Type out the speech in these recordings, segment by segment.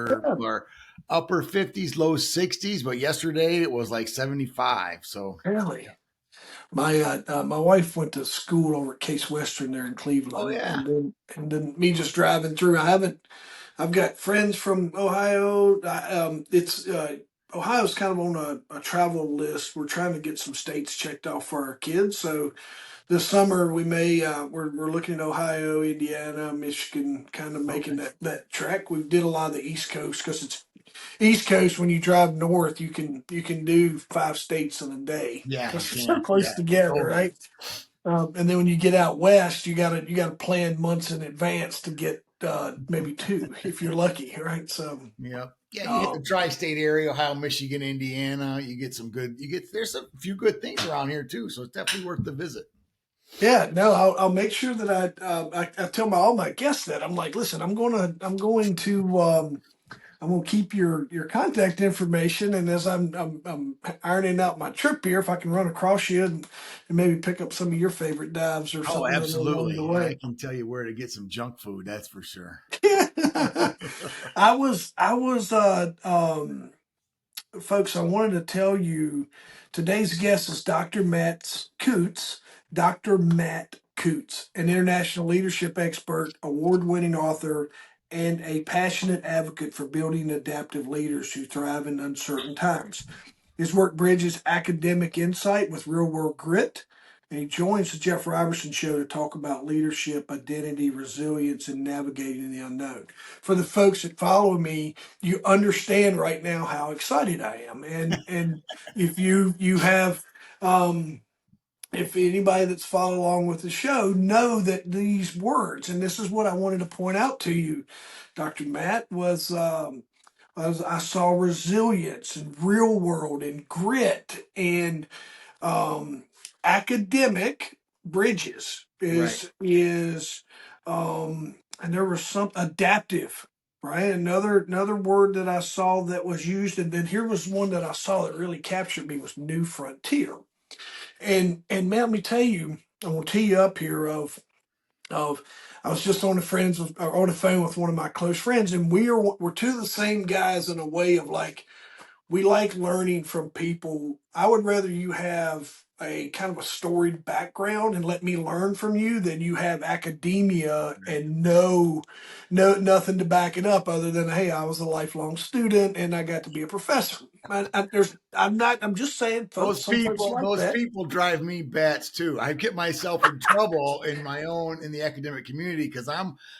Yeah, or upper 50s, low 60s, but yesterday it was like 75. So, really. My wife went to school over at Case Western there in oh Cleveland, yeah. and then me just driving through. I've got friends from Ohio. It's Ohio's kind of on a travel list. We're trying to get some states checked off for our kids. So this summer we may we're looking at Ohio, Indiana, Michigan, kind of making Okay. that trek. We did a lot of the East Coast because it's East Coast. When you drive north, you can do 5 states in a day Yeah, you because they're so can. close Yeah, together, totally. right? And then when you get out west, you gotta plan months in advance to get maybe two if you're lucky, right? So, Yeah. Yeah, you hit the um, tri-state area, Ohio, Michigan, Indiana. You get some good. There's a few good things around here too, so it's definitely worth the visit. yeah, no, I'll make sure that I tell all my guests that I'm like, listen, I'm going to keep your contact information, and as I'm ironing out my trip here, if I can run across you and maybe pick up some of your favorite dives or Oh, something along the absolutely. And I way. can tell you where to get some junk food, that's for sure. I was folks, I wanted to tell you today's guest is Dr. Matt Kutz. Dr. Matt Kutz, an international leadership expert, award winning author, and a passionate advocate for building adaptive leaders who thrive in uncertain times. His work bridges academic insight with real world grit, and he joins the Jeff Robertson show to talk about leadership, identity, resilience, and navigating the unknown. For the folks that follow me, you understand right now how excited I am, and if you have if anybody that's followed along with the show know that these words, and this is what I wanted to point out to you, Dr. Matt, was I saw resilience and real world and grit and um, academic bridges Right. and there was some adaptive, right? Another word that I saw that was used, and then here was one that I saw that really captured me was new frontier. And man, let me tell you, I'm gonna tee you up here of I was just on the phone with one of my close friends, and we're two of the same guys in a way of like we like learning from people. I would rather you have a kind of a storied background and let me learn from you than you have academia Right. and no nothing to back it up other than hey, I was a lifelong student and I got to be a professor. I'm just saying, folks. Some folks like Those that. people drive me bats too. I get myself in trouble in the academic community because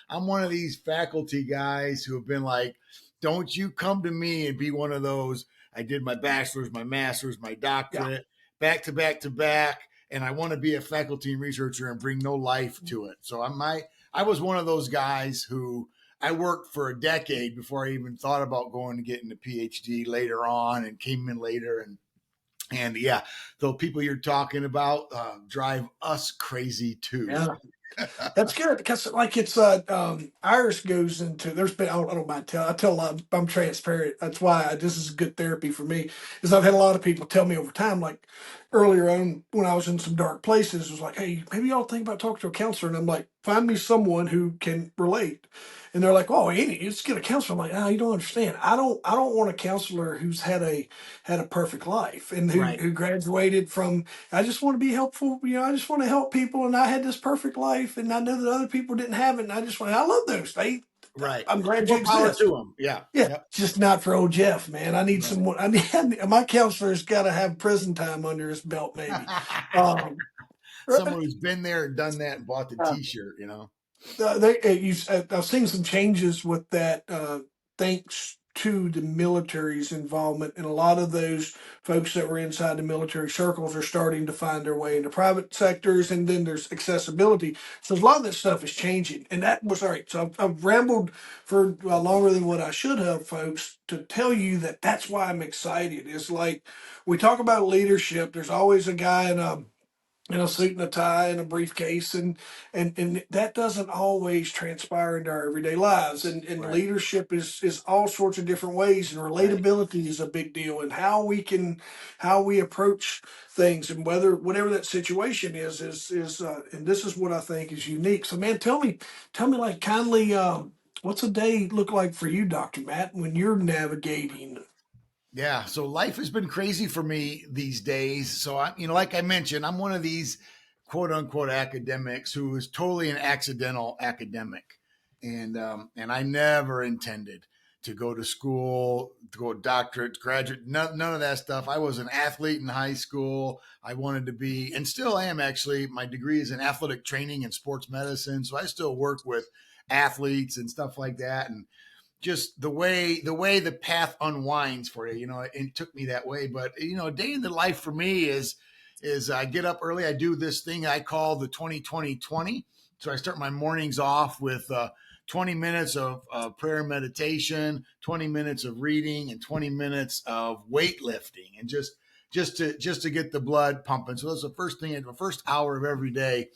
I'm one of these faculty guys who have been like, don't you come to me and be one of those. I did my bachelor's, my master's, my Yeah. doctorate, back to back to back, and I want to be a faculty and researcher and bring no life to it. So I was one of those guys who I worked for a decade before I even thought about going to getting a PhD later on, and came in later. And yeah, the people you're talking about drive us crazy too. Yeah. That's good because like it's Iris goes into I don't mind I tell a lot I'm transparent. That's why this is good therapy for me is I've had a lot of people tell me over time like earlier on when I was in some dark places it was like hey maybe y'all think about talking to a counselor and I'm like find me someone who can relate and they're like oh Andy let's get a counselor. I'm like you don't understand. I don't want a counselor who's had a perfect life and Right, who graduated from I just want to be helpful. I just want to help people. And I had this perfect life, and I know that other people didn't have it. And I love those. right. I'm glad you More power to exist. them. Yeah, Yeah, yep. just not for old Jeff, man. I need Right. someone. My counselor's got to have prison time under his belt, maybe. Um, Someone who's been there and done that and bought the uh, T-shirt. I've seen some changes with that, thanks to the military's involvement, and a lot of those folks that were inside the military circles are starting to find their way into private sectors, and then there's accessibility. So a lot of this stuff is changing, and that was all right. So I've rambled for longer than what I should have, folks, to tell you that that's why I'm excited. It's like we talk about leadership. There's always a guy in a suit and a tie and a briefcase and that doesn't always transpire into our everyday lives and Right, leadership is all sorts of different ways and right. relatability is a big deal and how we approach things and whatever that situation is and this is what I think is unique so man tell me like kindly What's a day look like for you, Dr. Matt, when you're navigating? Yeah. So life has been crazy for me these days. So like I mentioned, I'm one of these quote unquote academics who is totally an accidental academic. And I never intended to go to school, to go doctorate, graduate, none of that stuff. I was an athlete in high school. I wanted to be, and still am actually. My degree is in athletic training and sports medicine. So I still work with athletes and stuff like that. And just the path unwinds for you, it took me that way. But a day in the life for me is I get up early. I do this thing I call the 20-20-20. So I start my mornings off with 20 minutes of prayer and meditation, 20 minutes of reading, and 20 minutes of weightlifting, and just to get the blood pumping. So that's the first thing. The first hour of every day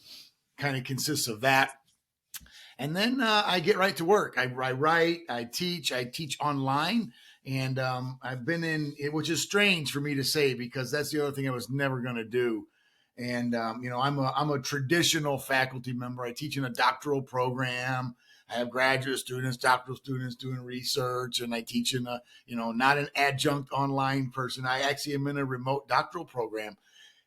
kind of consists of that. And then I get right to work. I write, I teach online. And I've been in it, which is strange for me to say, because that's the other thing I was never going to do. And, I'm a traditional faculty member. I teach in a doctoral program. I have graduate students, doctoral students doing research, and I teach in not an adjunct online person. I actually am in a remote doctoral program.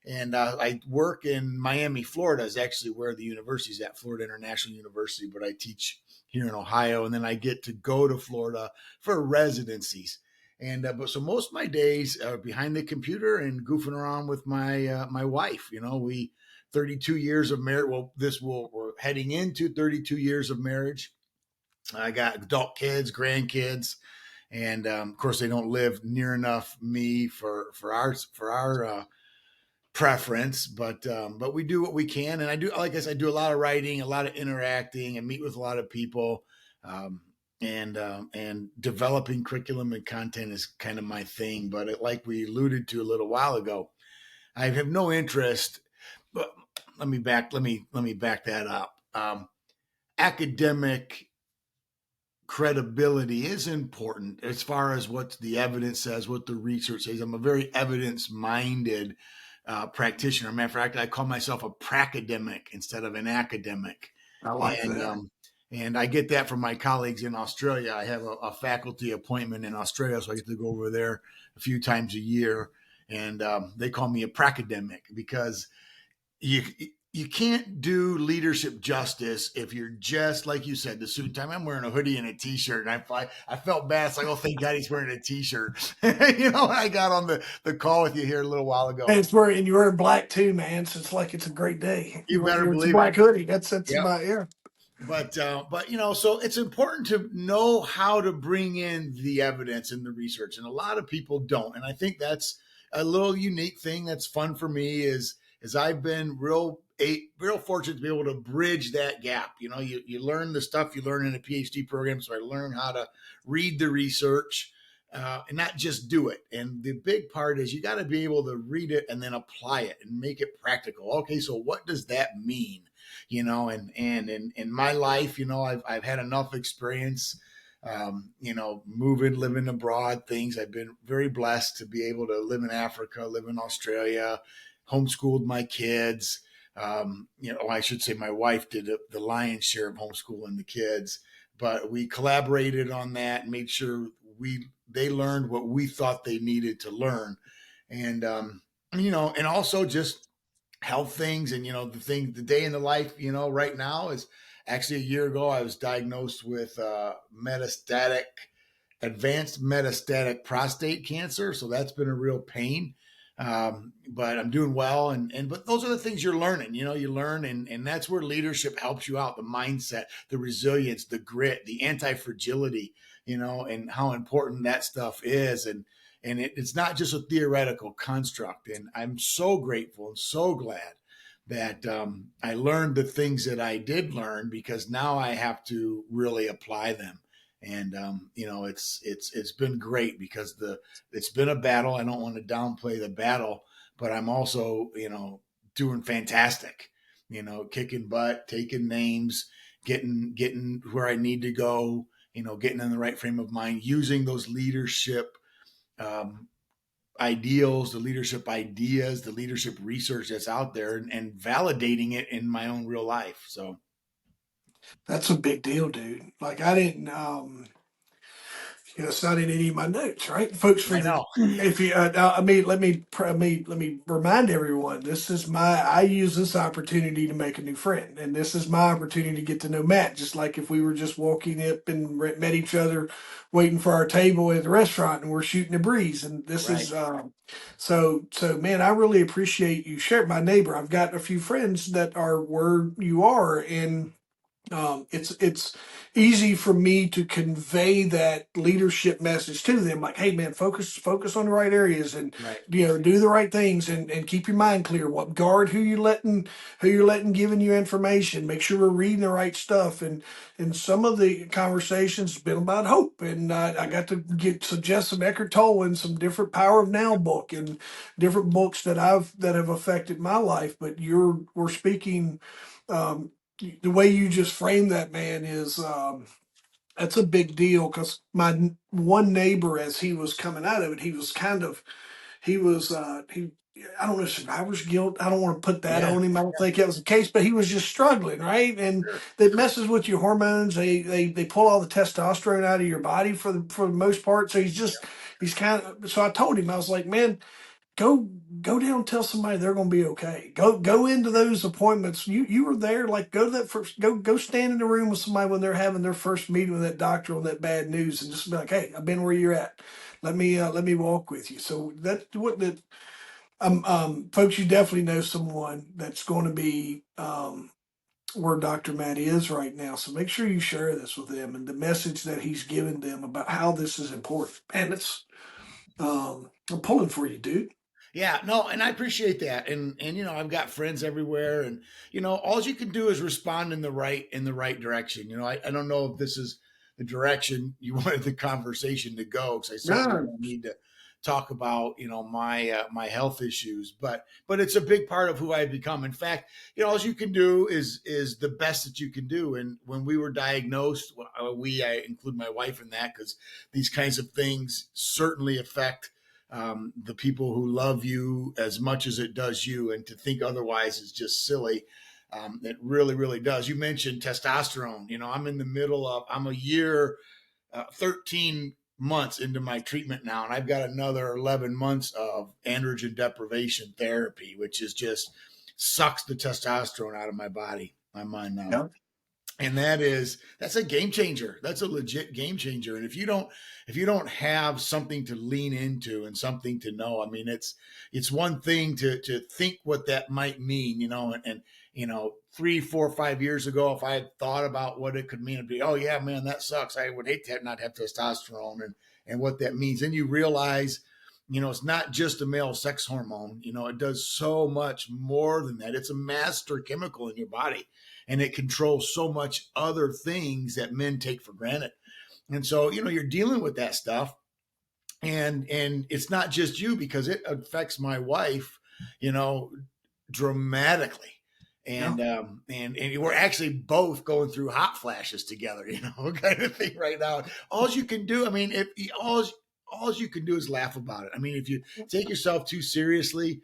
And I work in Miami, Florida, is actually where the university is at, Florida International University. But I teach here in Ohio, and then I get to go to Florida for residencies. And but so most of my days are behind the computer and goofing around with my wife. We 32 years of marriage. Well, we're heading into 32 years of marriage. I got adult kids, grandkids, and of course they don't live near enough me for our preference, but we do what we can. And I do, like I said, I do a lot of writing, a lot of interacting, and meet with a lot of people. And developing curriculum and content is kind of my thing. But like we alluded to a little while ago, I have no interest. But let me back that up. Academic credibility is important as far as what the evidence says, what the research says. I'm a very evidence minded practitioner. Matter of fact, I call myself a pracademic instead of an academic. I like And that. and I get that from my colleagues in Australia. I have a faculty appointment in Australia, so I get to go over there a few times a year. And they call me a pracademic because you you can't do leadership justice if you're just like you said, the suit and tie. I'm wearing a hoodie and a t-shirt, and I felt bad. It's like, oh, thank God he's wearing a t-shirt. I got on the call with you here a little while ago. And and you're wearing black too, man. So it's like it's a great day. You better It's a believe it. black hoodie. That's Yep. about, yeah. But so it's important to know how to bring in the evidence and the research, and a lot of people don't. And I think that's a little unique thing that's fun for me is I've been real fortunate to be able to bridge that gap. You learn the stuff you learn in a PhD program, so I learn how to read the research and not just do it. And the big part is you got to be able to read it and then apply it and make it practical. Okay, so what does that mean? And in my life, I've had enough experience, moving, living abroad, things. I've been very blessed to be able to live in Africa, live in Australia, homeschooled my kids. I should say my wife did the lion's share of homeschooling the kids, but we collaborated on that and made sure they learned what we thought they needed to learn. And, and also just health things. And the day in the life right now is actually a year ago I was diagnosed with advanced metastatic prostate cancer. So that's been a real pain. But I'm doing well. But those are the things you're learning. You learn, and that's where leadership helps you out: the mindset, the resilience, the grit, the anti-fragility, and how important that stuff is. And it's not just a theoretical construct. And I'm so grateful and so glad that I learned the things that I did learn, because now I have to really apply them. And it's been great, because it's been a battle. I don't want to downplay the battle, but I'm also doing fantastic. Kicking butt, taking names, getting where I need to go. Getting in the right frame of mind, using those leadership ideals, the leadership ideas, the leadership research that's out there, and validating it in my own real life. So That's a big deal, dude. Like I didn't, it's not in any of my notes, right, folks? For I the know. if you, I mean, let me remind everyone. This is my. I use this opportunity to make a new friend, and this is my opportunity to get to know Matt. Just like if we were just walking up and met each other, waiting for our table at the restaurant, and we're shooting a breeze. And this Right. is, so man, I really appreciate you sharing. My neighbor, I've got a few friends that are where you are, and it's easy for me to convey that leadership message to them, like, hey man, focus on the right areas, and Right. do the right things, and keep your mind clear. What guard who you're letting giving you information. Make sure we're reading the right stuff. And some of the conversations have been about hope, and I got to suggest some Eckhart Tolle and some different Power of Now book and different books that have affected my life. But we're speaking. Um, the way you just framed that, man, is that's a big deal, because one neighbor, as he was coming out of it, he I don't know, survivor's guilt. I don't want to put that Yeah. on him. I don't think that was the case, but he was just struggling, right? And Sure. it messes with your hormones. They pull all the testosterone out of your body for the most part. So he's kind of. So I told him, I was like, man, go down and tell somebody they're going to be okay. Go into those appointments. You were there. Like, go to that first. Go stand in the room with somebody when they're having their first meeting with that doctor on that bad news, and just be like, hey, I've been where you're at. Let me walk with you. So that's what that. Folks, you definitely know someone that's going to be where Dr. Matt is right now. So make sure you share this with them, and the message that he's given them about how this is important. Man, I'm pulling for you, dude. Yeah, no, and I appreciate that. And I've got friends everywhere, and all you can do is respond in the right direction. I don't know if this is the direction you wanted the conversation to go, because I certainly No, don't need to talk about my health issues, but it's a big part of who I've become. In fact, all you can do is the best that you can do. And when we were diagnosed, I include my wife in that, because these kinds of things certainly affect the people who love you as much as it does you, and to think otherwise is just silly. It really, really does. You mentioned testosterone. I'm a year, 13 months into my treatment now, and I've got another 11 months of androgen deprivation therapy, which is just sucks the testosterone out of my body, my mind now. no, And that's a game changer. That's a legit game changer. And if you don't have something to lean into and something to know, I mean, it's one thing to think what that might mean, and 3 4 5 years ago, if I had thought about what it could mean, it'd be, oh yeah, man, that sucks. I would hate to not have testosterone, and what that means. Then you realize, it's not just a male sex hormone. It does so much more than that. It's a master chemical in your body, and it controls so much other things that men take for granted. And so, you're dealing with that stuff, and it's not just you, because it affects my wife, you know, dramatically. And no. and we're actually both going through hot flashes together, kind of thing right now. All you can do, I mean, if all you can do is laugh about it. I mean, if you take yourself too seriously,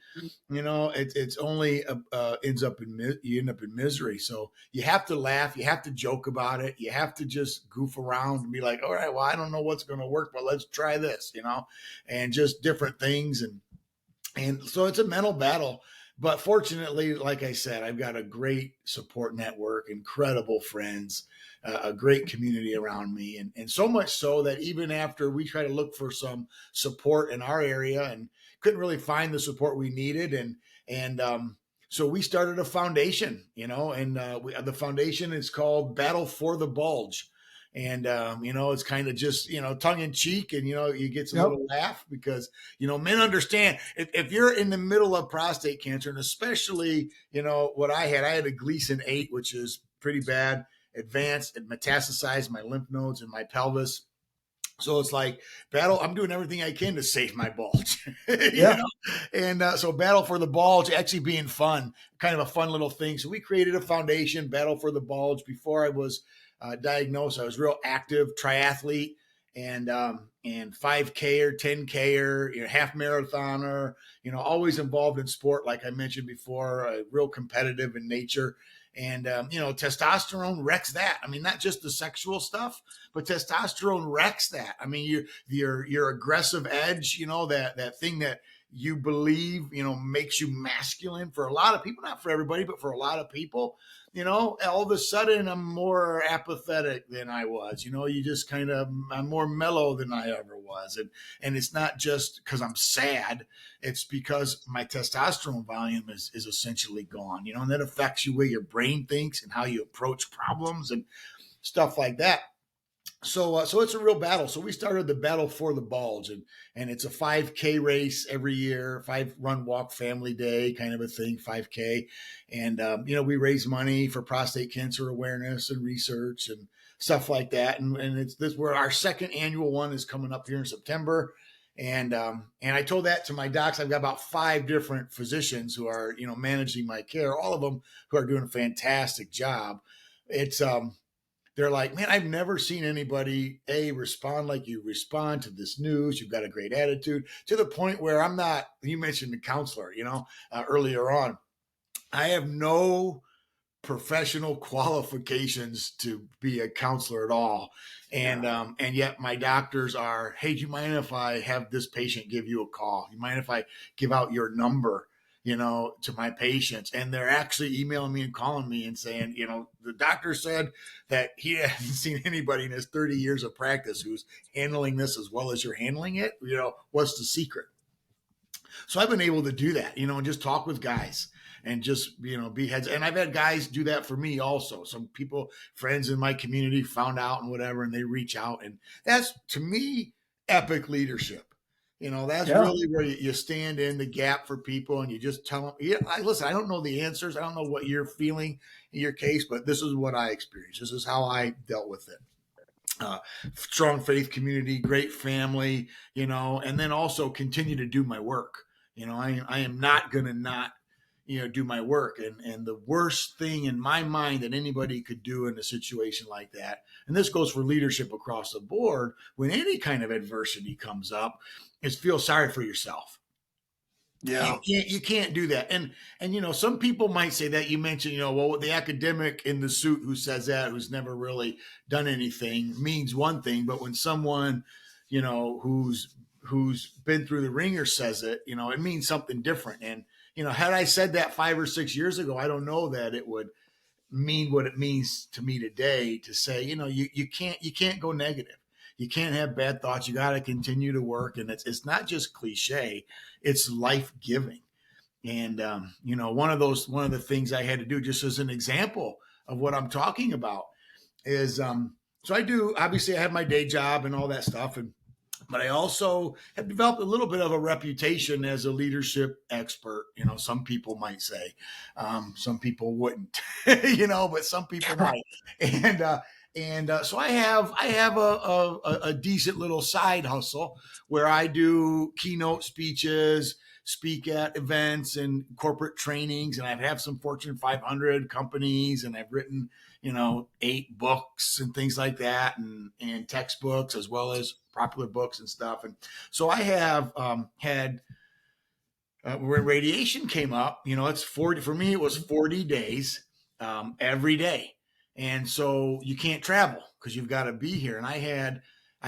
it's only you end up in misery. So you have to laugh, you have to joke about it, you have to just goof around and be like, all right, well, I don't know what's going to work, but let's try this, and just different things. And so it's a mental battle. But fortunately, like I said, I've got a great support network, incredible friends, a great community around me. And so much so that even after we try to look for some support in our area and couldn't really find the support we needed. And so we started a foundation, and the foundation is called Battle for the Bulge. And, it's kind of just, tongue in cheek, and, you get some Yep. little laugh, because men understand if you're in the middle of prostate cancer, and especially, what I had a Gleason 8, which is pretty bad, advanced. It metastasized my lymph nodes and my pelvis. So it's like I'm doing everything I can to save my bulge, Yeah. And so Battle for the Bulge actually being fun, kind of a fun little thing. So we created a foundation, Battle for the Bulge. Before I was diagnosed, I was real active triathlete, and 5K or 10K or half marathoner, always involved in sport, like I mentioned before, real competitive in nature. And, testosterone wrecks that. I mean, not just the sexual stuff, but testosterone wrecks that. I mean, your aggressive edge, that thing that you believe, makes you masculine for a lot of people, not for everybody, but for a lot of people, all of a sudden I'm more apathetic than I was, you just I'm more mellow than I ever was. And it's not just because I'm sad. It's because my testosterone volume is essentially gone, and that affects you, way your brain thinks and how you approach problems and stuff like that. So it's a real battle. So we started the Battle for the Bulge, and it's a 5K race every year, 5 run walk family day kind of a thing, 5K. And, we raise money for prostate cancer awareness and research and stuff like that. And it's this where our second annual one is coming up here in September. And I told that to my docs. I've got about 5 different physicians who are, managing my care, all of them who are doing a fantastic job. It's, they're like, man, I've never seen anybody respond like you respond to this news. You've got a great attitude, to the point where I'm not, you mentioned the counselor, earlier on, I have no professional qualifications to be a counselor at all. And, and yet my doctors are, hey, do you mind if I have this patient give you a call? You mind if I give out your number, to my patients? And they're actually emailing me and calling me and saying, the doctor said that he hasn't seen anybody in his 30 years of practice who's handling this as well as you're handling it. What's the secret? So I've been able to do that, and just talk with guys and just, be heads. And I've had guys do that for me also. Some people, friends in my community, found out and whatever, and they reach out. And that's, to me, epic leadership. That's really where you stand in the gap for people, and you just tell them, listen, I don't know the answers. I don't know what you're feeling in your case, but this is what I experienced. This is how I dealt with it. Strong faith community, great family, and then also continue to do my work. I am not going to not, do my work. And the worst thing in my mind that anybody could do in a situation like that, and this goes for leadership across the board, when any kind of adversity comes up, is feel sorry for yourself. Yeah. You can't do that. And, some people might say that. You mentioned, well, the academic in the suit who says that, who's never really done anything, means one thing. But when someone, who's been through the ringer says it, it means something different. And, had I said that 5 or 6 years ago, I don't know that it would mean what it means to me today to say, you can't go negative. You can't have bad thoughts. You got to continue to work. And it's not just cliche, it's life-giving. And, one of the things I had to do, just as an example of what I'm talking about, is, so obviously I have my day job and all that stuff. But I also have developed a little bit of a reputation as a leadership expert. Some people might say, some people wouldn't, but some people might. And so I have a decent little side hustle where I do keynote speeches, speak at events and corporate trainings, and I have some Fortune 500 companies, and I've written 8 books and things like that, and textbooks as well as popular books and stuff. And so I have had when radiation came up, it's 40 for me. It was 40 days every day. And so you can't travel because you've got to be here. And I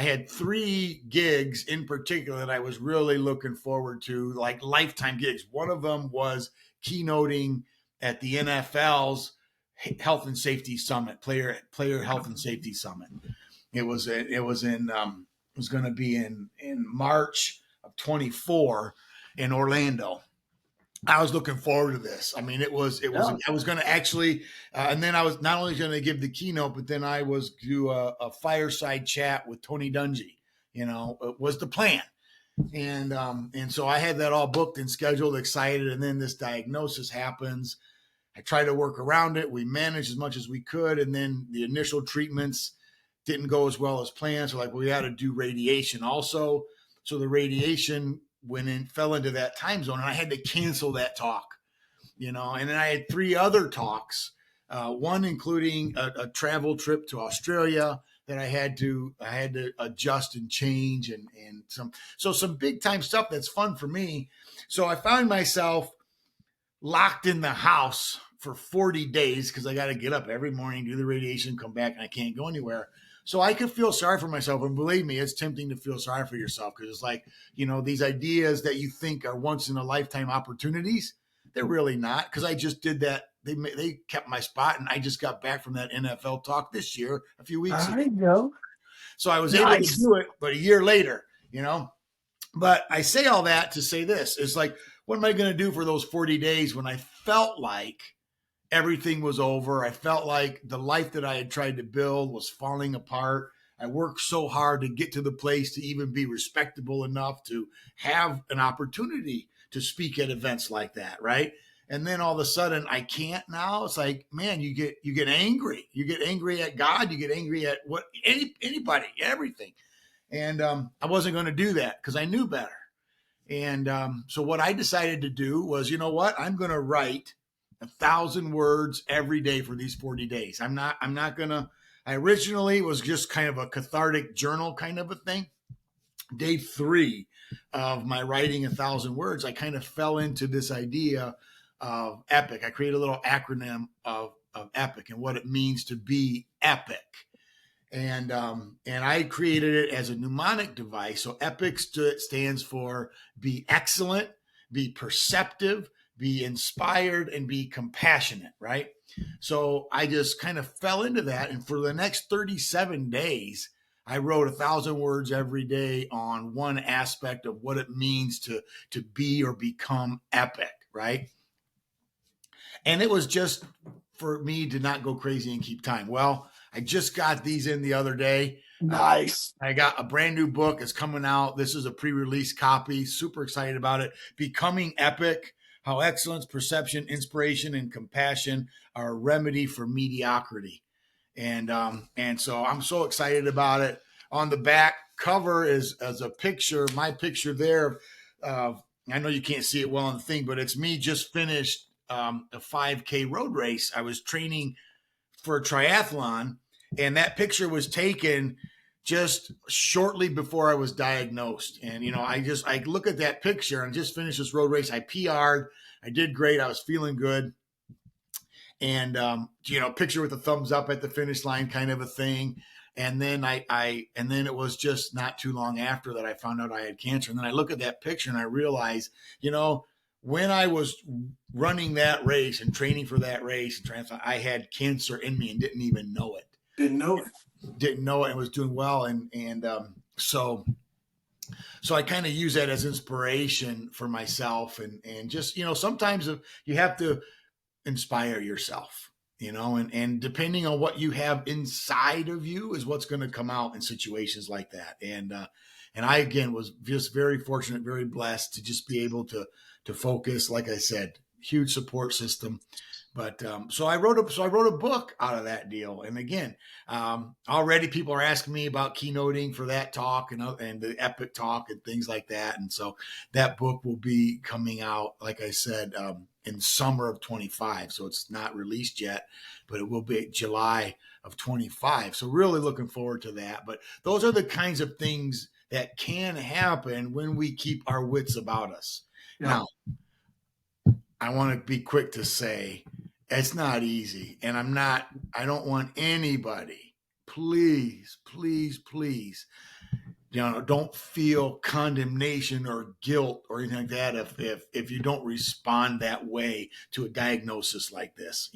had 3 gigs in particular that I was really looking forward to, like lifetime gigs. One of them was keynoting at the NFL's Health and Safety Summit, player Health and Safety Summit. It was going to be in March of 24 in Orlando. I was looking forward to this. I mean, I was going to actually, and then I was not only going to give the keynote, but then I was do a fireside chat with Tony Dungy. It was the plan. And so I had that all booked and scheduled, excited. And then this diagnosis happens. I tried to work around it. We managed as much as we could. And then the initial treatments didn't go as well as planned. So we had to do radiation also. So the radiation fell into that time zone, and I had to cancel that talk, and then I had 3 other talks, one including a travel trip to Australia that I had to adjust and change, and some big time stuff that's fun for me. So I found myself locked in the house for 40 days because I got to get up every morning, do the radiation, come back, and I can't go anywhere. So I could feel sorry for myself. And believe me, it's tempting to feel sorry for yourself because it's like, these ideas that you think are once in a lifetime opportunities, they're really not, because I just did that. They kept my spot, and I just got back from that NFL talk this year a few weeks ago. I know. So I was able to Nice. do it, but a year later, But I say all that to say this. It's like, what am I going to do for those 40 days when I felt like everything was over? I felt like the life that I had tried to build was falling apart. I worked so hard to get to the place to even be respectable enough to have an opportunity to speak at events like that, right? And then all of a sudden I can't now. It's like, man, you get angry. You get angry at God. You get angry at anybody, everything. And I wasn't going to do that because I knew better. And so what I decided to do was, you know what? I'm going to write 1,000 words every day for these 40 days. I'm not going to. I originally was just kind of a cathartic journal kind of a thing. Day 3 of my writing 1,000 words, I kind of fell into this idea of epic. I created a little acronym of epic and what it means to be epic. And I created it as a mnemonic device. So EPIC stands for be excellent, be perceptive, be inspired, and be compassionate, right? So I just kind of fell into that. And for the next 37 days, I wrote 1,000 words every day on one aspect of what it means to be or become epic, right? And it was just for me to not go crazy and keep time. Well, I just got these in the other day. Nice. I got a brand new book. It's coming out. This is a pre-release copy. Super excited about it. Becoming Epic: How Excellence, Perception, Inspiration, and Compassion Are a Remedy for Mediocrity. And so I'm so excited about it. On the back cover is a picture, my picture there. I know you can't see it well on the thing, but it's me just finished a 5K road race. I was training for a triathlon, and that picture was taken just shortly before I was diagnosed. And, I look at that picture and just finished this road race. I PR'd. I did great. I was feeling good. And, picture with a thumbs up at the finish line kind of a thing. And then and then it was just not too long after that I found out I had cancer. And then I look at that picture and I realize, when I was running that race and training for that race and triathlon, I had cancer in me and didn't even know it. Didn't know it. And was doing well. So I kind of use that as inspiration for myself and just, sometimes you have to inspire yourself, and depending on what you have inside of you is what's going to come out in situations like that. And I, again, was just very fortunate, very blessed to just be able to focus. Like I said, huge support system. But so I wrote a book out of that deal. And again, already people are asking me about keynoting for that talk and the epic talk and things like that. And so that book will be coming out, like I said, in summer of 25. So it's not released yet, but it will be July of 25. So really looking forward to that. But those are the kinds of things that can happen when we keep our wits about us. Yeah. Now, I want to be quick to say it's not easy. And I don't want anybody, please, don't feel condemnation or guilt or anything like that if you don't respond that way to a diagnosis like this.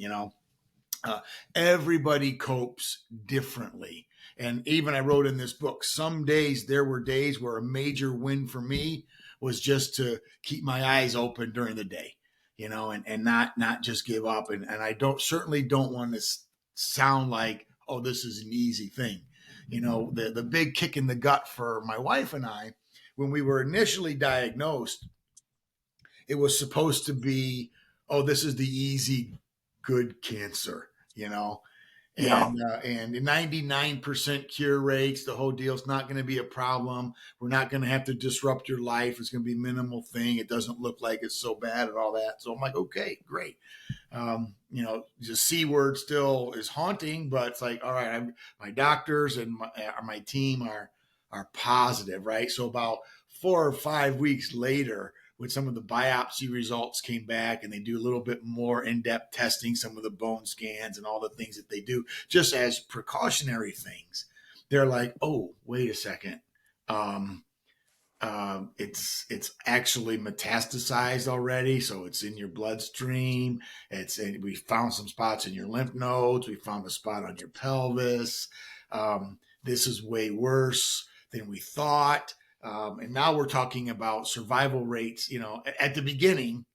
Everybody copes differently. And even I wrote in this book, there were days where a major win for me was just to keep my eyes open during the day, and not just give up. And I certainly don't want to sound like, oh, this is an easy thing. The big kick in the gut for my wife and I, when we were initially diagnosed, it was supposed to be, oh, this is the easy, good cancer, Yeah. And 99% cure rates, the whole deal's not going to be a problem. We're not going to have to disrupt your life. It's going to be a minimal thing. It doesn't look like it's so bad and all that. So I'm like, okay, great. The C word still is haunting, but it's like, all right, my doctors and my team are positive, right? So about 4 or 5 weeks later, when some of the biopsy results came back and they do a little bit more in-depth testing, some of the bone scans and all the things that they do just as precautionary things, they're like, oh, wait a second. It's actually metastasized already, so it's in your bloodstream. We found some spots in your lymph nodes. We found a spot on your pelvis. This is way worse than we thought. And now we're talking about survival rates. At the beginning,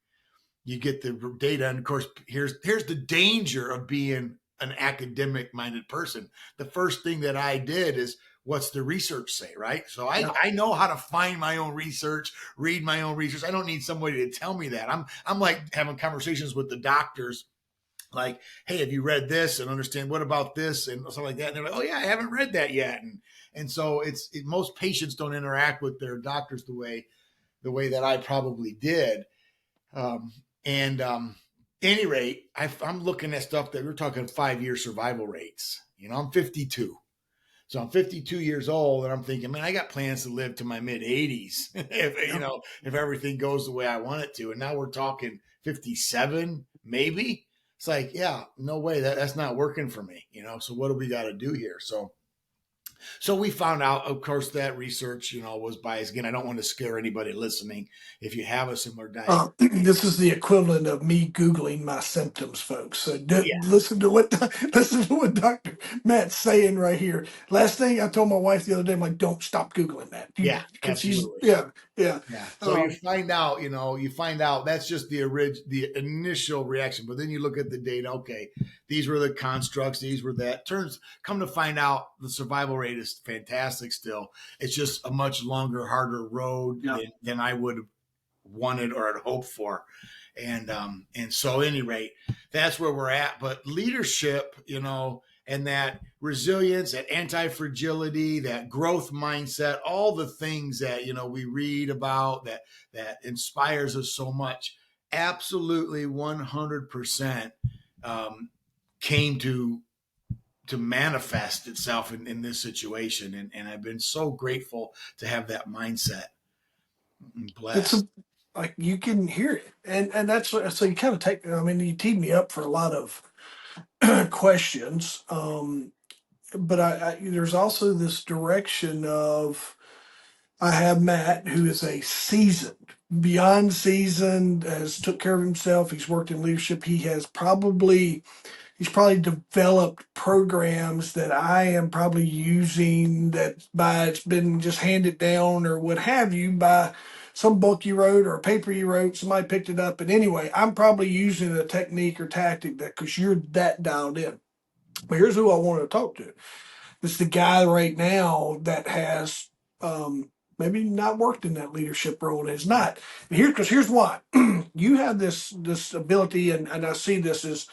you get the data, and of course, here's the danger of being an academic-minded person. The first thing that I did is, what's the research say, right? So I know how to find my own research, read my own research. I don't need somebody to tell me that. I'm like having conversations with the doctors, like, hey, have you read this and understand what about this and something like that? And they're like, oh yeah, I haven't read that yet. And so most patients don't interact with their doctors the way that I probably did. Any rate, I'm looking at stuff that we're talking 5-year survival rates. I'm 52. So I'm 52 years old, and I'm thinking, man, I got plans to live to my mid 80s if everything goes the way I want it to. And now we're talking 57, maybe. It's like, yeah, no way, that's not working for me. So what do we got to do here? So we found out, of course, that research, was biased. Again, I don't want to scare anybody listening. If you have a similar diagnosis, This is the equivalent of me Googling my symptoms, folks. So yeah, listen to what Dr. Matt's saying right here. Last thing I told my wife the other day, I'm like, don't stop Googling that. yeah, Because absolutely. yeah. Yeah. So you find out that's just the initial reaction, but then you look at the data. Okay, these were the constructs. These were that. Come to find out, the survival rate is fantastic. Still, it's just a much longer, harder road than I would have wanted or had hoped for. And so, at any rate, that's where we're at. But leadership, and that resilience, that anti-fragility, that growth mindset, all the things that we read about that inspires us so much, absolutely 100% came to manifest itself in this situation, and I've been so grateful to have that mindset. I'm blessed. like you can hear it, and that's so you kind of take. I mean, you teed me up for a lot of questions, but there's also this direction of I have Matt, who is a beyond seasoned, has took care of himself. He's worked in leadership. He's probably developed programs that I am probably using it's been just handed down or what have you by some book you wrote or a paper you wrote, somebody picked it up. And anyway, I'm probably using a technique or tactic because you're that dialed in. But here's who I want to talk to. It's the guy right now that has maybe not worked in that leadership role and is not. Because here's why. You have this ability, and I see this as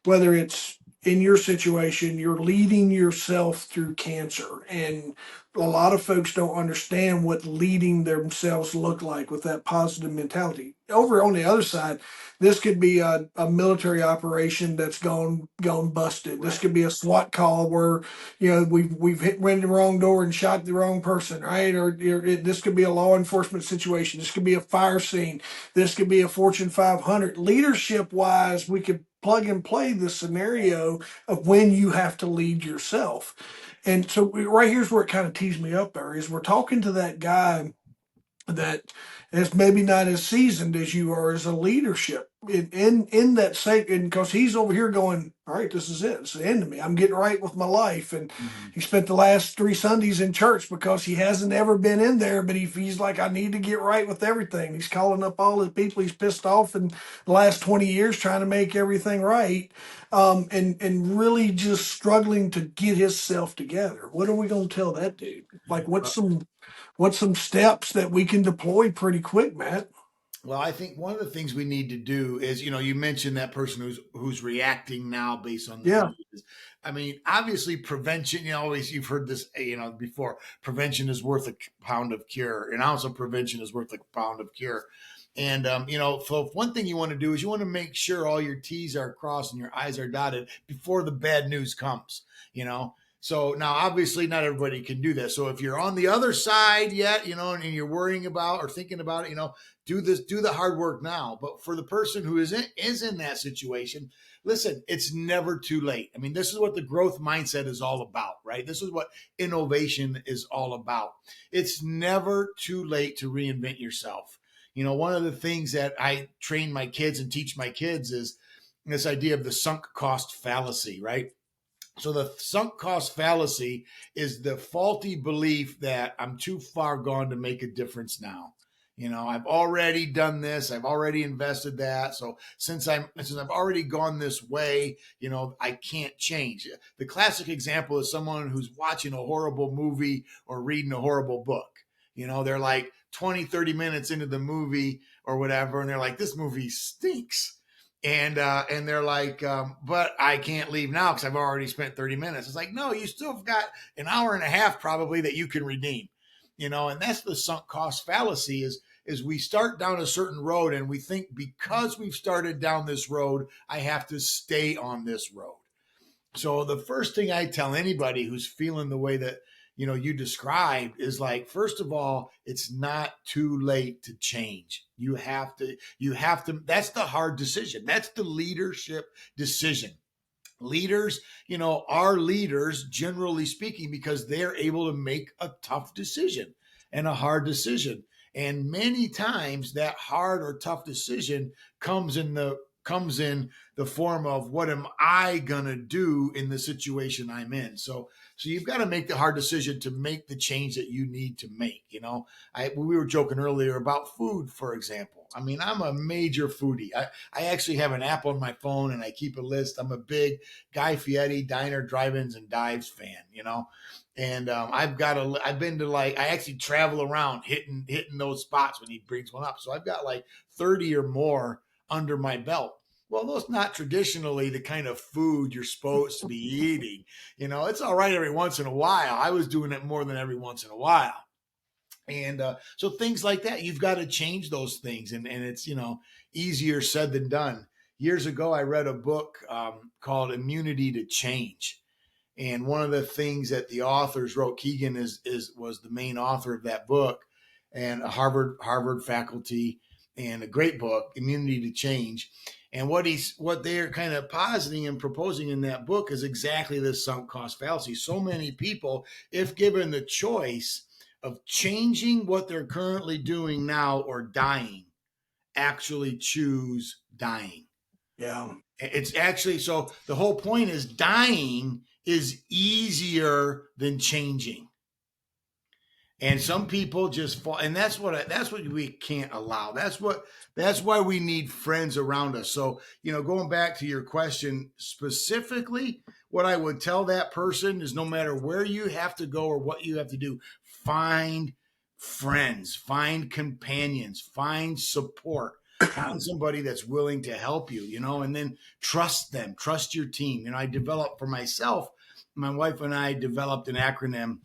whether it's in your situation, you're leading yourself through cancer. And a lot of folks don't understand what leading themselves look like with that positive mentality. Over on the other side, this could be a military operation that's gone busted. This could be a SWAT call where we've went the wrong door and shot the wrong person, right? Or this could be a law enforcement situation. This could be a fire scene. This could be a Fortune 500. Leadership wise, we could plug and play the scenario of when you have to lead yourself. And so right here's where it kind of tees me up there is we're talking to that guy that is maybe not as seasoned as you are as a leadership in that same, and because he's over here going, all right, this is it. It's the end of me. I'm getting right with my life. And he spent the last 3 Sundays in church because he hasn't ever been in there, but he's like, I need to get right with everything. He's calling up all the people he's pissed off in the last 20 years, trying to make everything right. And really just struggling to get himself together. What are we going to tell that dude? Like, what's some steps that we can deploy pretty quick, Matt? Well, I think one of the things we need to do is, you mentioned that person who's reacting now based on the Yeah. news. I mean, obviously prevention, you've heard this, before, prevention is worth a pound of cure. And also prevention is worth a pound of cure. And, so one thing you want to do is you want to make sure all your T's are crossed and your I's are dotted before the bad news comes, So now, obviously, not everybody can do that. So if you're on the other side yet, and you're worrying about or thinking about it, do the hard work now. But for the person who is in that situation, listen, it's never too late. I mean, this is what the growth mindset is all about, right? This is what innovation is all about. It's never too late to reinvent yourself. One of the things that I train my kids and teach my kids is this idea of the sunk cost fallacy, right? So the sunk cost fallacy is the faulty belief that I'm too far gone to make a difference now. I've already done this. I've already invested that. So since I've already gone this way, I can't change. The classic example is someone who's watching a horrible movie or reading a horrible book. They're like 20, 30 minutes into the movie or whatever, and they're like, this movie stinks. And they're like, but I can't leave now because I've already spent 30 minutes. It's like, no, you still have got an hour and a half probably that you can redeem, and that's the sunk cost fallacy is we start down a certain road and we think because we've started down this road, I have to stay on this road. So the first thing I tell anybody who's feeling the way that, you described is like, first of all, it's not too late to change. You have to, that's the hard decision. That's the leadership decision. Leaders, are leaders, generally speaking, because they're able to make a tough decision and a hard decision. And many times that hard or tough decision comes in the form of what am I gonna do in the situation I'm in. So you've got to make the hard decision to make the change that you need to make. We were joking earlier about food, for example. I mean, I'm a major foodie. I actually have an app on my phone and I keep a list. I'm a big Guy Fieri diner, drive-ins, and dives fan. And I've been to I actually travel around hitting those spots when he brings one up. So I've got like 30 or more under my belt. Well, those not traditionally the kind of food you're supposed to be eating. It's all right every once in a while. I was doing it more than every once in a while. And so things like that, you've got to change those things. And it's, easier said than done. Years ago, I read a book called Immunity to Change. And one of the things that the authors wrote, Keegan was the main author of that book, and a Harvard faculty, and a great book, Immunity to Change. And what they're kind of positing and proposing in that book is exactly this sunk cost fallacy. So many people, if given the choice of changing what they're currently doing now or dying, actually choose dying. Yeah. It's actually, so the whole point is dying is easier than changing. And some people just fall, and that's what we can't allow. That's why we need friends around us. So, going back to your question specifically, what I would tell that person is no matter where you have to go or what you have to do, find friends, find companions, find support, find somebody that's willing to help you, and then trust them, trust your team. I developed for myself, my wife and I developed an acronym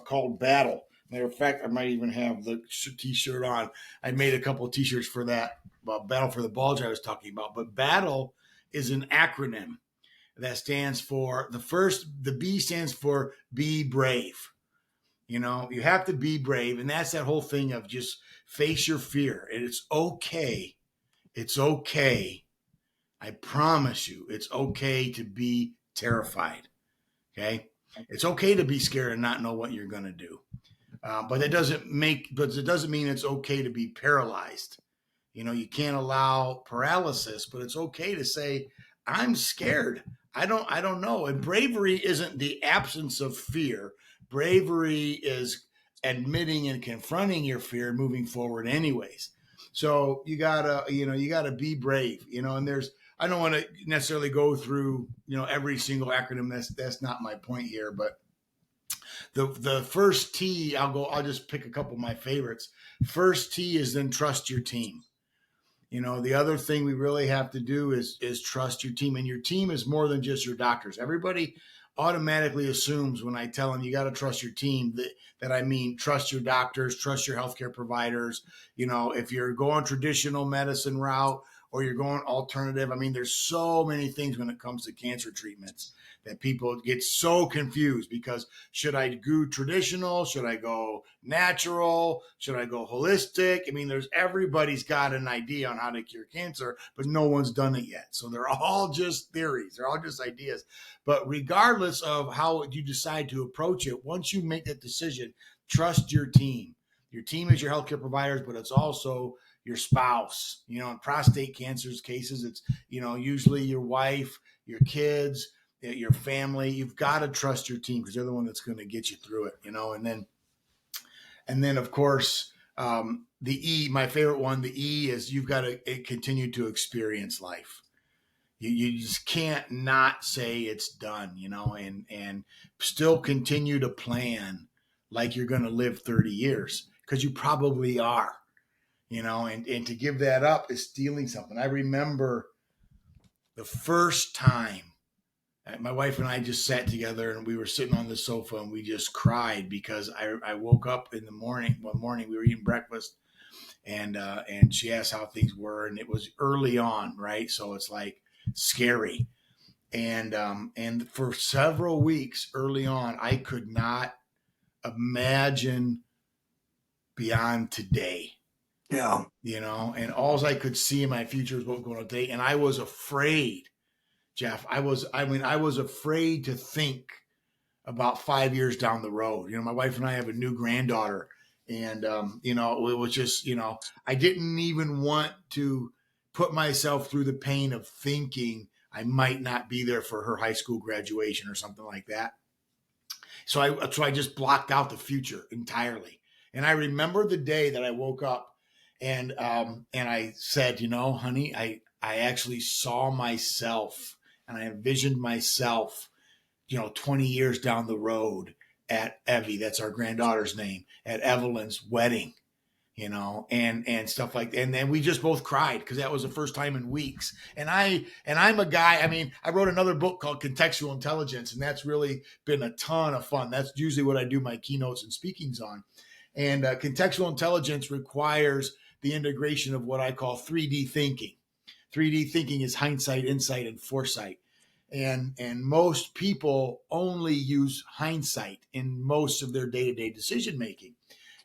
called BATTLE. Matter of fact, I might even have the t-shirt on. I made a couple of t-shirts for that, Battle for the Bulge I was talking about. But BATTLE is an acronym that stands for, the B stands for be brave. You have to be brave. And that's that whole thing of just face your fear. And it's okay. It's okay. I promise you, it's okay to be terrified. Okay? It's okay to be scared and not know what you're going to do. But it doesn't mean it's okay to be paralyzed. You can't allow paralysis, but it's okay to say, I'm scared. I don't know. And bravery isn't the absence of fear. Bravery is admitting and confronting your fear and moving forward anyways. So you gotta be brave, and I don't want to necessarily go through, every single acronym. That's not my point here, but the first T, I'll just pick a couple of my favorites. First T is then trust your team. The other thing we really have to do is trust your team, and your team is more than just your doctors. Everybody automatically assumes when I tell them you got to trust your team that I mean trust your doctors, trust your healthcare providers. If you're going traditional medicine route or you're going alternative, I mean, there's so many things when it comes to cancer treatments that people get so confused because should I do traditional? Should I go natural? Should I go holistic? I mean, everybody's got an idea on how to cure cancer, but no one's done it yet. So they're all just theories. They're all just ideas. But regardless of how you decide to approach it, once you make that decision, trust your team. Your team is your healthcare providers, but it's also your spouse. You know, in prostate cancer's cases, it's, you know, usually your wife, your kids, your family. You've got to trust your team because they're the one that's going to get you through it, you know. And then of course, the E, my favorite one, the E is you've got to continue to experience life. You just can't not say it's done, you know, and still continue to plan like you're going to live 30 years because you probably are, you know, and to give that up is stealing something. I remember the first time my wife and I just sat together and we were sitting on the sofa and we just cried because I woke up in the morning. One morning we were eating breakfast and she asked how things were, and it was early on, right? So it's like scary. And for several weeks early on, I could not imagine beyond today. Yeah. You know, and all I could see in my future was what was going on today. And I was afraid, Jeff. I was afraid to think about 5 years down the road. You know, my wife and I have a new granddaughter, and you know, it was just, you know, I didn't even want to put myself through the pain of thinking I might not be there for her high school graduation or something like that. So I just blocked out the future entirely. And I remember the day that I woke up and I said, you know, honey, I actually saw myself and I envisioned myself, you know, 20 years down the road at Evie, that's our granddaughter's name, at Evelyn's wedding, you know, and stuff like that. And then we just both cried because that was the first time in weeks. And I'm a guy, I mean, I wrote another book called Contextual Intelligence, and that's really been a ton of fun. That's usually what I do my keynotes and speakings on. And contextual intelligence requires the integration of what I call 3D thinking. 3D thinking is hindsight, insight, and foresight. And most people only use hindsight in most of their day-to-day decision making.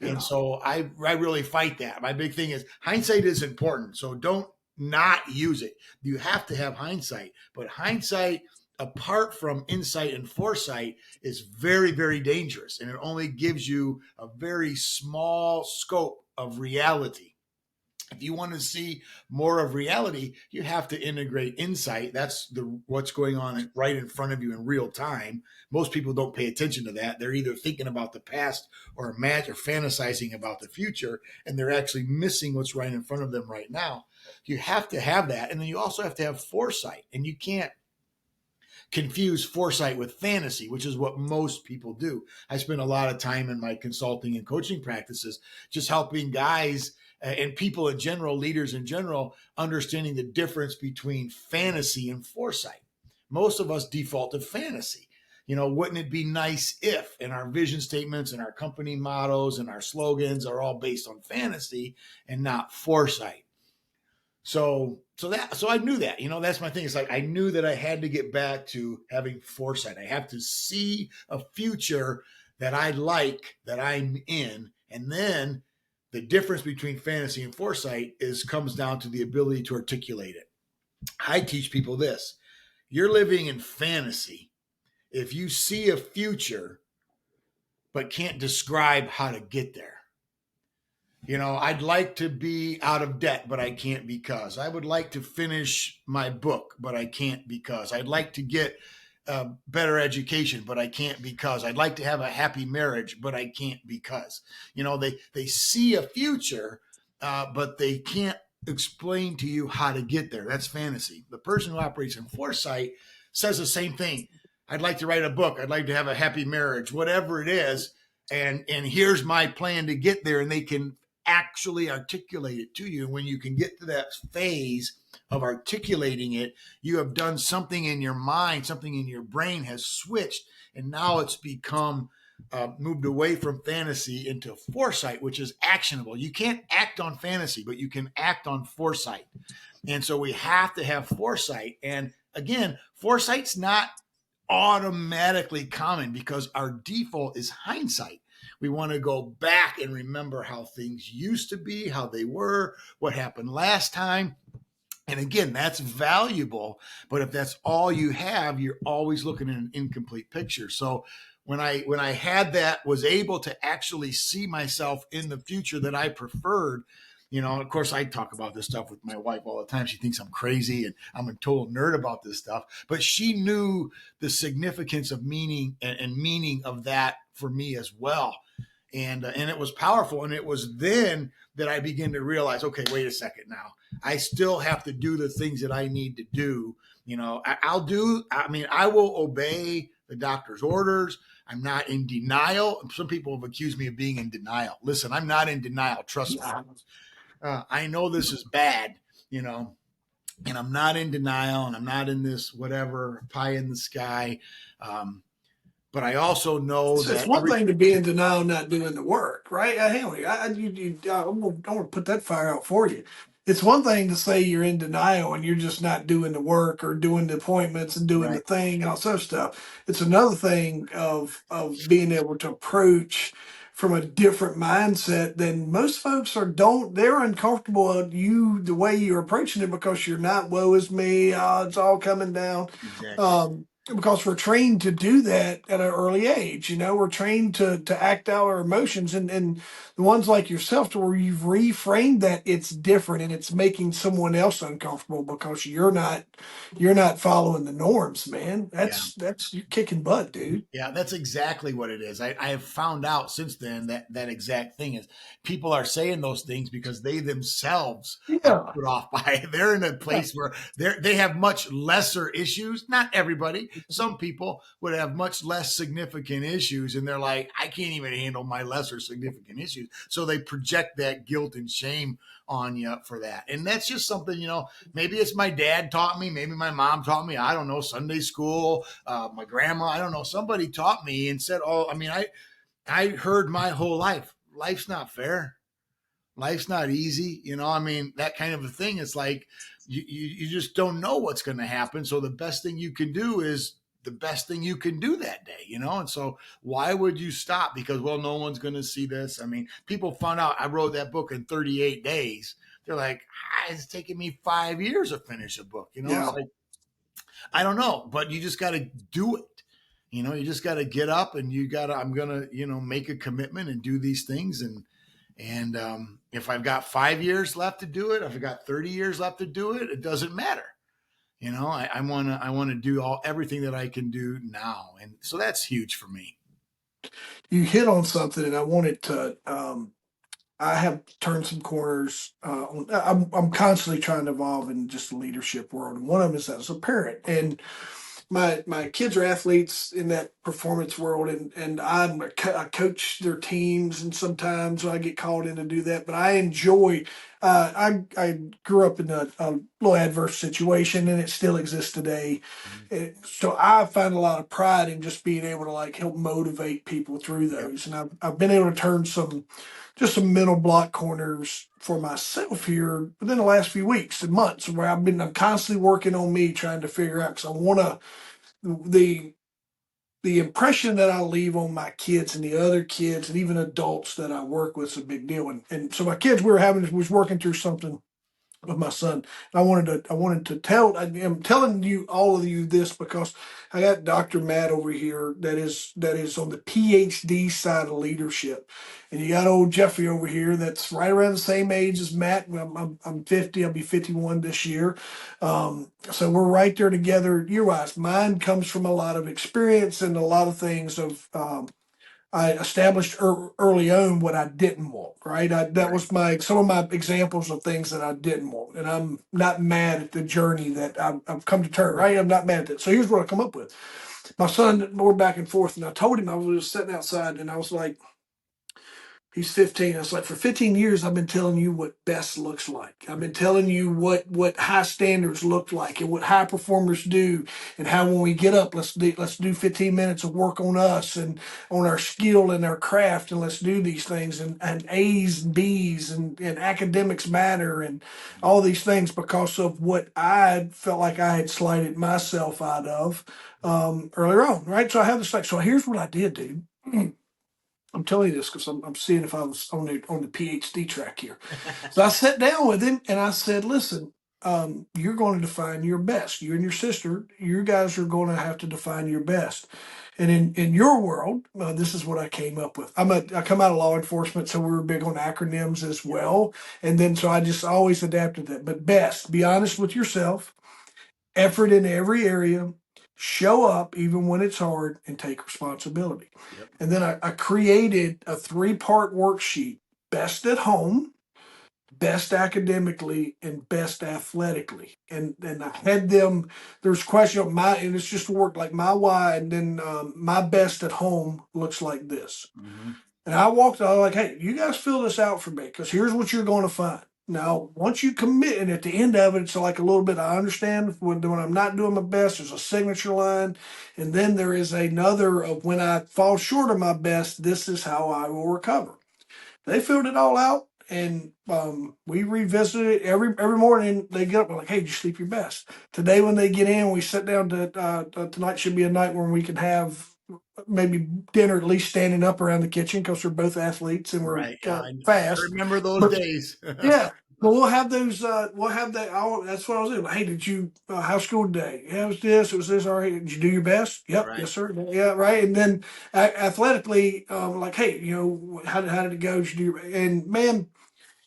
Yeah. And so I really fight that. My big thing is hindsight is important. So don't not use it. You have to have hindsight, but hindsight apart from insight and foresight is very, very dangerous. And it only gives you a very small scope of reality. If you want to see more of reality, you have to integrate insight. That's what's going on right in front of you in real time. Most people don't pay attention to that. They're either thinking about the past or fantasizing about the future, and they're actually missing what's right in front of them right now. You have to have that. And then you also have to have foresight. And you can't confuse foresight with fantasy, which is what most people do. I spend a lot of time in my consulting and coaching practices just helping guys and people in general, leaders in general, understanding the difference between fantasy and foresight. Most of us default to fantasy. You know, wouldn't it be nice if, and our vision statements and our company mottos and our slogans are all based on fantasy and not foresight. So I knew that, you know, that's my thing. It's like, I knew that I had to get back to having foresight. I have to see a future that I like, that I'm in. And then the difference between fantasy and foresight comes down to the ability to articulate it. I teach people this. You're living in fantasy if you see a future but can't describe how to get there. You know, I'd like to be out of debt, but I can't because. I would like to finish my book, but I can't because. I'd like to get better education, but I can't because. I'd like to have a happy marriage, but I can't because. You know, they see a future, but they can't explain to you how to get there. That's fantasy. The person who operates in foresight says the same thing. I'd like to write a book. I'd like to have a happy marriage, whatever it is. And here's my plan to get there. And they can actually articulate it to you. And when you can get to that phase of articulating it, you have done something in your mind, something in your brain has switched, and now it's become moved away from fantasy into foresight, which is actionable. You can't act on fantasy, but you can act on foresight. And so we have to have foresight. And again, foresight's not automatically common because our default is hindsight. We want to go back and remember how things used to be, how they were, what happened last time. And again, that's valuable. But if that's all you have, you're always looking at an incomplete picture. So when I had that, was able to actually see myself in the future that I preferred, of course, I talk about this stuff with my wife all the time. She thinks I'm crazy and I'm a total nerd about this stuff, but she knew the significance of meaning and meaning of that for me as well. And it was powerful. And it was then that I began to realize, okay, wait a second now. I still have to do the things that I need to do. I will obey the doctor's orders. I'm not in denial. Some people have accused me of being in denial. Listen, I'm not in denial. Trust me. I know this is bad, and I'm not in denial, and I'm not in this whatever pie in the sky. But I also know It's that one thing to be in denial, not doing the work, right? Henry, I'm gonna put that fire out for you. It's one thing to say you're in denial and you're just not doing the work or doing the appointments and doing the right, thing and all sorts of stuff. It's another thing of being able to approach from a different mindset than most folks are. They're uncomfortable at the way you're approaching it because you're not woe is me, it's all coming down. exactly. Because we're trained to do that at an early age. We're trained to act out our emotions, and the ones like yourself to where you've reframed that it's different and it's making someone else uncomfortable because you're not following the norms, man. Yeah. That's you kicking butt, dude. Yeah, that's exactly what it is. I have found out since then that exact thing is people are saying those things because they themselves are Yeah. put off by it. They're in a place where they have much lesser issues. Not everybody. Some people would have much less significant issues, and they're like, I can't even handle my lesser significant issues. So they project that guilt and shame on you for that. And that's just something, maybe it's my dad taught me, maybe my mom taught me, I don't know, Sunday school, my grandma, I don't know, somebody taught me and said, I heard my whole life, life's not fair. Life's not easy. That kind of a thing. It's like, you just don't know what's going to happen. So the best thing you can do is the best thing you can do that day, And so why would you stop? Because, well, no one's going to see this. People found out I wrote that book in 38 days. They're like, it's taking me 5 years to finish a book. Yeah. It's like, I don't know, but you just got to do it. You just got to get up and I'm going to, make a commitment and do these things. And if I've got 5 years left to do it, if I've got 30 years left to do it, it doesn't matter. I want to do everything that I can do now. And so that's huge for me. You hit on something, and I wanted to. I have turned some corners. I'm constantly trying to evolve in just the leadership world, and one of them is as a parent. And my kids are athletes in that performance world, and I coach their teams, and sometimes I get called in to do that. But I enjoy. I grew up in a little adverse situation, and it still exists today. So I find a lot of pride in just being able to help motivate people through Yep. those, and I've been able to turn some mental block corners for myself here within the last few weeks and months, where I'm constantly working on me, trying to figure out, because I want to the the impression that I leave on my kids and the other kids and even adults that I work with is a big deal. And so my kids, was working through something with my son. I wanted to I'm telling you, all of you, this because I got Dr. Matt over here that is on the PhD side of leadership. And you got old Jeffrey over here that's right around the same age as Matt. I'm 50, I'll be 51 this year. So we're right there together year wise. Mine comes from a lot of experience and a lot of things of I established early on what I didn't want. Right, that Right. was some of my examples of things that I didn't want, and I'm not mad at the journey that I've come to term. Right, I'm not mad at it. So here's what I come up with. My son, we're back and forth, and I told him I was just sitting outside, and I was like, He's 15. I was like, for 15 years, I've been telling you what best looks like. I've been telling you what high standards look like and what high performers do, and how when we get up, let's do 15 minutes of work on us and on our skill and our craft, and let's do these things, and A's and B's and academics matter and all these things because of what I felt like I had slighted myself out of earlier on, right? So I have this like, so here's what I did, dude. I'm telling you this because I'm seeing if I was on the PhD track here. So I sat down with him and I said, "Listen, you're going to define your best. You and your sister, you guys are going to have to define your best. And in your world, this is what I came up with. I come out of law enforcement, so we were big on acronyms as well. And then so I just always adapted that. But best, be honest with yourself, effort in every area, show up even when it's hard, and take responsibility. Yep. And then I created a 3-part worksheet: best at home, best academically, and best athletically. And I had them, there's question of my, and it's just worked like my why, and then my best at home looks like this. Mm-hmm. And I walked out like, hey, you guys fill this out for me because here's what you're going to find. Now, once you commit, and at the end of it, it's like a little bit, I understand when I'm not doing my best, there's a signature line. And then there is another of when I fall short of my best, this is how I will recover. They filled it all out, and we revisited it every morning. They get up and like, hey, did you sleep your best? Today when they get in, we sit down to tonight should be a night where we can have maybe dinner at least standing up around the kitchen because we're both athletes and we're Right. I fast. remember those But days. yeah. But we'll have those. We'll have that. That's what I was doing. Hey, did you? How's school today? Yeah, it was this. It was this. All right. Did you do your best? Yep. Right. Yes, sir. Yeah. Right. And then athletically, like, hey, how did it go? Did you do and man,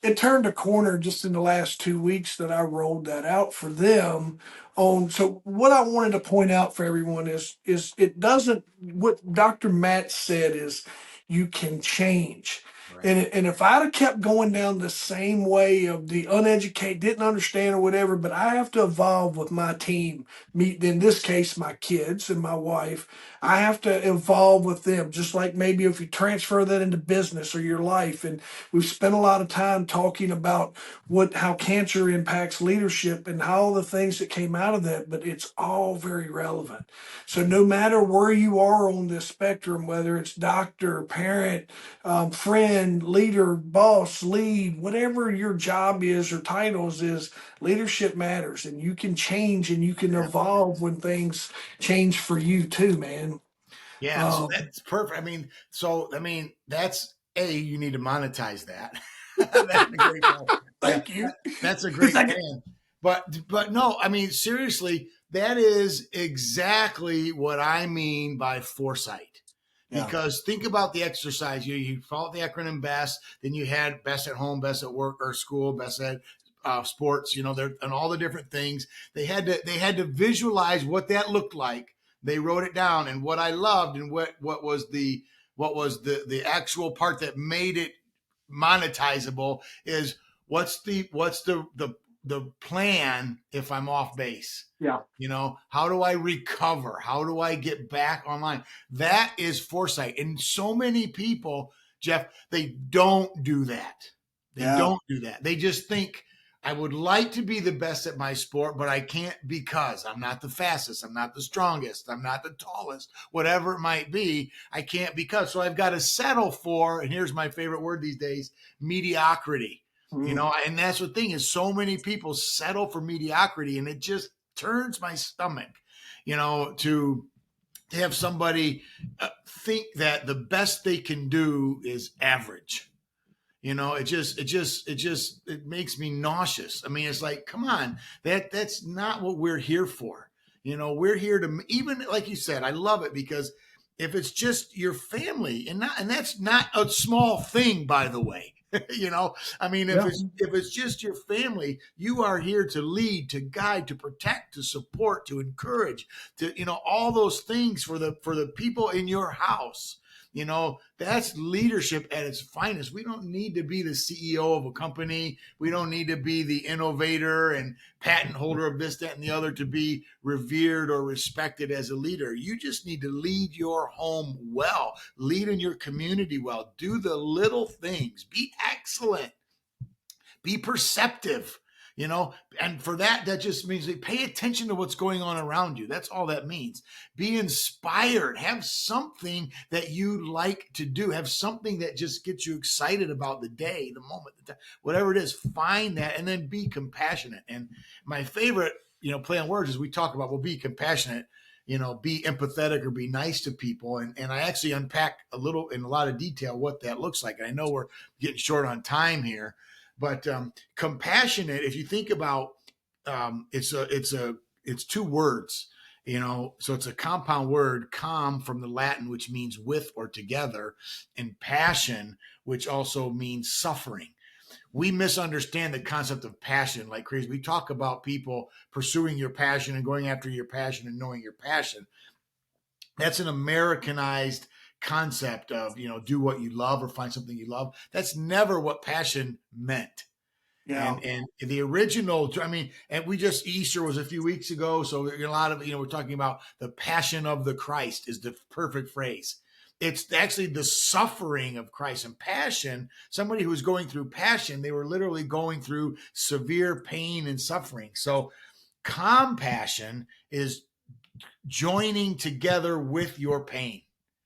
it turned a corner just in the last 2 weeks that I rolled that out for them on. So what I wanted to point out for everyone is it doesn't, what Dr. Matt said is you can change. Right. And if I'd have kept going down the same way of the uneducated, didn't understand or whatever, but I have to evolve with my team, meet in this case my kids and my wife. I have to evolve with them, just like maybe if you transfer that into business or your life. And we've spent a lot of time talking about how cancer impacts leadership and all the things that came out of that, but it's all very relevant. So no matter where you are on this spectrum, whether it's doctor, parent, friend, leader, boss, lead, whatever your job is or titles is, leadership matters, and you can change and you can evolve when things change for you too, man. Yeah, so that's perfect. I mean, that's you need to monetize that. That's a great plan. Thank you. That's a great plan. But no, I mean, seriously, that is exactly what I mean by foresight. Yeah. Because think about the exercise. You followed the acronym BEST, then you had best at home, best at work or school, best at sports, and all the different things. They had to visualize what that looked like. They wrote it down, and what I loved and what was the actual part that made it monetizable is what's the plan if I'm off base. Yeah. How do I recover? How do I get back online? That is foresight. And so many people, Jeff, they don't do that. They don't do that. They just think, I would like to be the best at my sport, but I can't because I'm not the fastest. I'm not the strongest. I'm not the tallest, whatever it might be. I can't because. So I've got to settle for, and here's my favorite word these days, mediocrity. And that's the thing is so many people settle for mediocrity, and it just turns my stomach, to have somebody think that the best they can do is average. It makes me nauseous. I mean, it's like, come on, that's not what we're here for. We're here to, even like you said, I love it because if it's just your family and that's not a small thing, by the way, if it's just your family, you are here to lead, to guide, to protect, to support, to encourage, to, all those things for the people in your house. That's leadership at its finest. We don't need to be the CEO of a company. We don't need to be the innovator and patent holder of this, that, and the other to be revered or respected as a leader. You just need to lead your home well, lead in your community well, do the little things, be excellent, be perceptive. And for that just means pay attention to what's going on around you. That's all that means. Be inspired. Have something that you like to do. Have something that just gets you excited about the day, the moment, whatever it is. Find that, and then be compassionate. And my favorite, play on words is we talk about, well, be compassionate, be empathetic or be nice to people. And I actually unpack a little in a lot of detail what that looks like. And I know we're getting short on time here. But compassionate, if you think about, it's two words, so it's a compound word, com from the Latin, which means with or together, and passion, which also means suffering. We misunderstand the concept of passion like crazy. We talk about people pursuing your passion and going after your passion and knowing your passion. That's an Americanized concept of, do what you love or find something you love. That's never what passion meant. Yeah. And the original, and Easter was a few weeks ago. So a lot of, we're talking about the passion of the Christ is the perfect phrase. It's actually the suffering of Christ. And passion, somebody who was going through passion, they were literally going through severe pain and suffering. So compassion is joining together with your pain.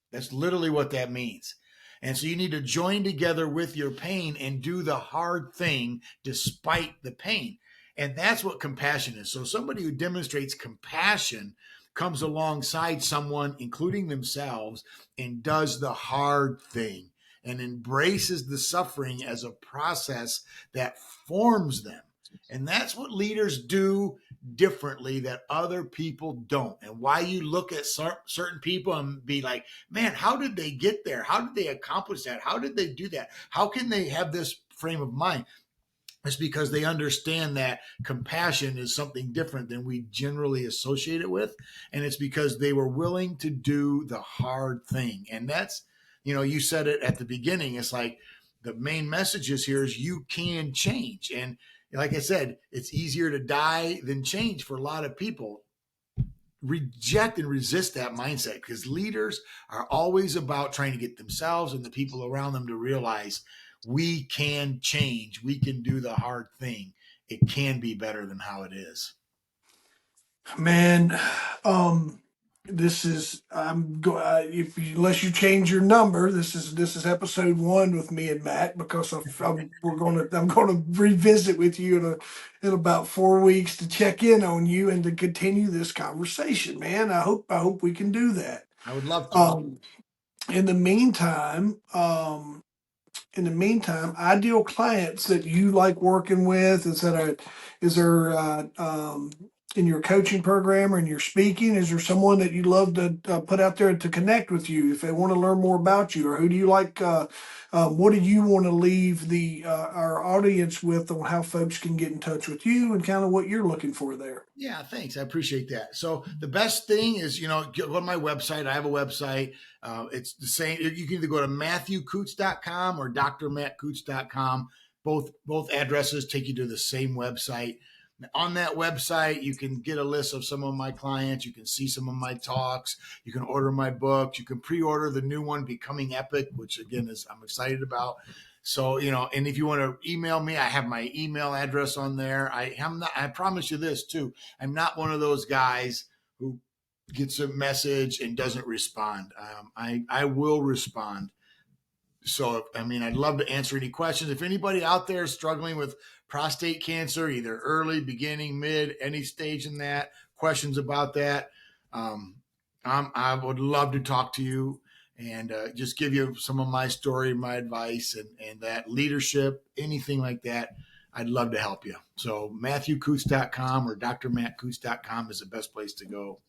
That's literally what that means. And so you need to join together with your pain and do the hard thing despite the pain. And that's what compassion is. So somebody who demonstrates compassion comes alongside someone, including themselves, and does the hard thing and embraces the suffering as a process that forms them. And that's what leaders do differently that other people don't. And why you look at certain people and be like, man, how did they get there? How did they accomplish that? How did they do that? How can they have this frame of mind? It's because they understand that compassion is something different than we generally associate it with. And it's because they were willing to do the hard thing. And that's, you said it at the beginning. It's like the main message is here is you can change. And like I said, it's easier to die than change for a lot of people. Reject and resist that mindset, because leaders are always about trying to get themselves and the people around them to realize we can change. We can do the hard thing. It can be better than how it is. Man, this is unless you change your number, this is episode 1 with me and Matt, because I'm gonna revisit with you in about 4 weeks to check in on you and to continue this conversation. Man, I hope we can do that. I would love to. In the meantime, ideal clients that you like working with, is there in your coaching program or in your speaking, is there someone that you'd love to put out there to connect with you if they want to learn more about you? Or who do you like? What do you want to leave our audience with on how folks can get in touch with you and kind of what you're looking for there? Yeah, thanks. I appreciate that. So the best thing is, go to my website. I have a website. It's the same. You can either go to MatthewKutz.com or drmattkutz.com. Both addresses take you to the same website. On that website, you can get a list of some of my clients. You can see some of my talks. You can order my books. You can pre-order the new one, Becoming Epic, which again I'm excited about. So, and if you want to email me, I have my email address on there. I promise you this too. I'm not one of those guys who gets a message and doesn't respond. I will respond. So, I'd love to answer any questions. If anybody out there is struggling with prostate cancer, either early, beginning, mid, any stage in that, questions about that, I would love to talk to you and just give you some of my story, my advice, and that leadership, anything like that. I'd love to help you. So MatthewKutz.com or drmattkutz.com is the best place to go.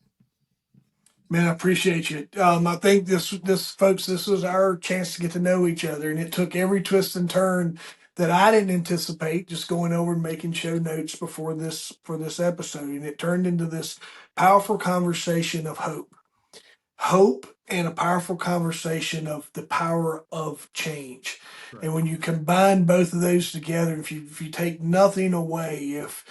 Man, I appreciate you. I think this folks, this was our chance to get to know each other, and it took every twist and turn that I didn't anticipate, just going over and making show notes for this episode, and it turned into this powerful conversation of hope and a powerful conversation of the power of change. Right. And when you combine both of those together, if you take nothing away, if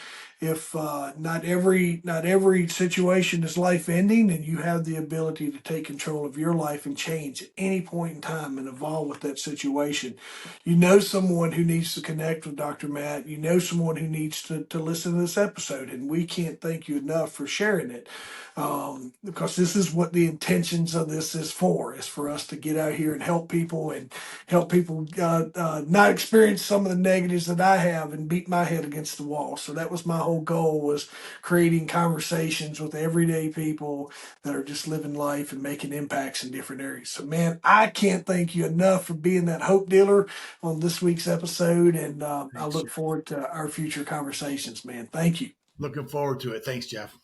not every situation is life ending, and you have the ability to take control of your life and change at any point in time and evolve with that situation, you know someone who needs to connect with Dr. Matt. You know someone who needs to listen to this episode, and we can't thank you enough for sharing it. Because this is what the intentions of this is for us to get out here and help people not experience some of the negatives that I have and beat my head against the wall. So that was my whole goal, was creating conversations with everyday people that are just living life and making impacts in different areas. So man, I can't thank you enough for being that hope dealer on this week's episode, and I Thanks, look Jeff. forward to our future conversations, man. Thank you. Looking forward to it. Thanks, Jeff.